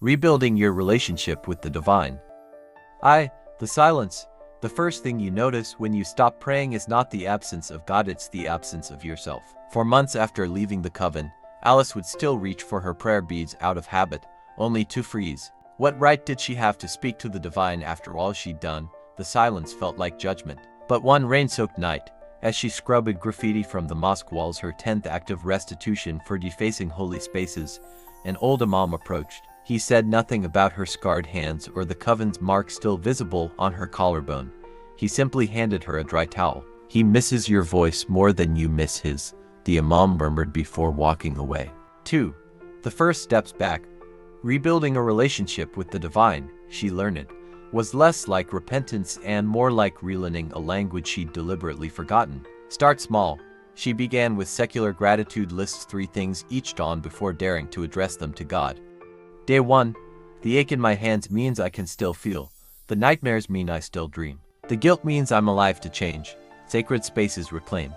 Rebuilding your relationship with the divine. The silence. The first thing you notice when you stop praying is not the absence of God, it's the absence of yourself. For months after leaving the coven, Alice would still reach for her prayer beads out of habit, only to freeze. What right did she have to speak to the divine after all she'd done? The silence felt like judgment. But one rain-soaked night, as she scrubbed graffiti from the mosque walls, her 10th act of restitution for defacing holy spaces, an old imam approached. He said nothing about her scarred hands or the coven's mark still visible on her collarbone. He simply handed her a dry towel. "He misses your voice more than you miss his," the imam murmured before walking away. 2. The first steps back. Rebuilding a relationship with the divine, she learned, was less like repentance and more like relearning a language she'd deliberately forgotten. Start small. She began with secular gratitude lists, 3 things each dawn before daring to address them to God. Day 1. The ache in my hands means I can still feel. The nightmares mean I still dream. The guilt means I'm alive to change. Sacred spaces reclaimed.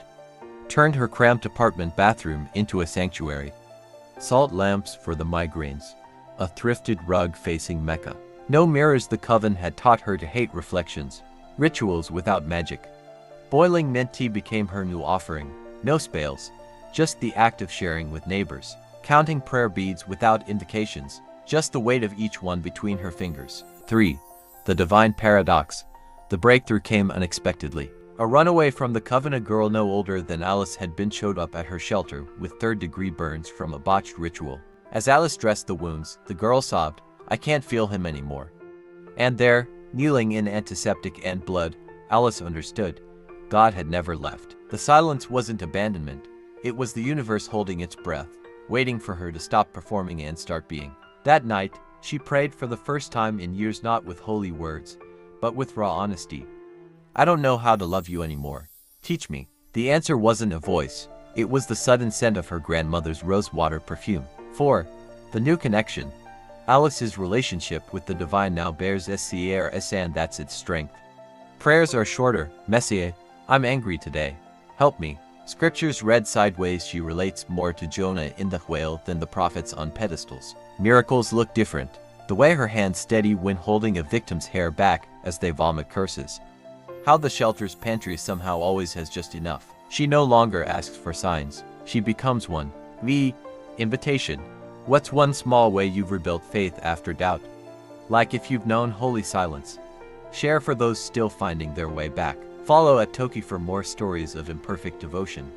Turned her cramped apartment bathroom into a sanctuary. Salt lamps for the migraines. A thrifted rug facing Mecca. No mirrors. The coven had taught her to hate reflections. Rituals without magic. Boiling mint tea became her new offering. No spells, just the act of sharing with neighbors. Counting prayer beads without indications, just the weight of each one between her fingers. 3. The divine paradox. The breakthrough came unexpectedly. A runaway from the coven, a girl no older than Alice had been showed up at her shelter with 3rd-degree burns from a botched ritual. As Alice dressed the wounds, the girl sobbed, "I can't feel him anymore." And there, kneeling in antiseptic and blood, Alice understood. God had never left. The silence wasn't abandonment. It was the universe holding its breath, waiting for her to stop performing and start being. That night, she prayed for the first time in years, not with holy words, but with raw honesty. "I don't know how to love you anymore. Teach me." The answer wasn't a voice. It was the sudden scent of her grandmother's rosewater perfume. 4. The new connection. Alice's relationship with the divine now bears scars, and that's its strength. Prayers are shorter, messier. "I'm angry today. Help me." Scriptures read sideways. She relates more to Jonah in the whale than the prophets on pedestals. Miracles look different. The way her hands steady when holding a victim's hair back as they vomit curses. How the shelter's pantry somehow always has just enough. She no longer asks for signs. She becomes one. The invitation. What's one small way you've rebuilt faith after doubt? Like if you've known holy silence. Share for those still finding their way back. Follow at Toki for more stories of imperfect devotion.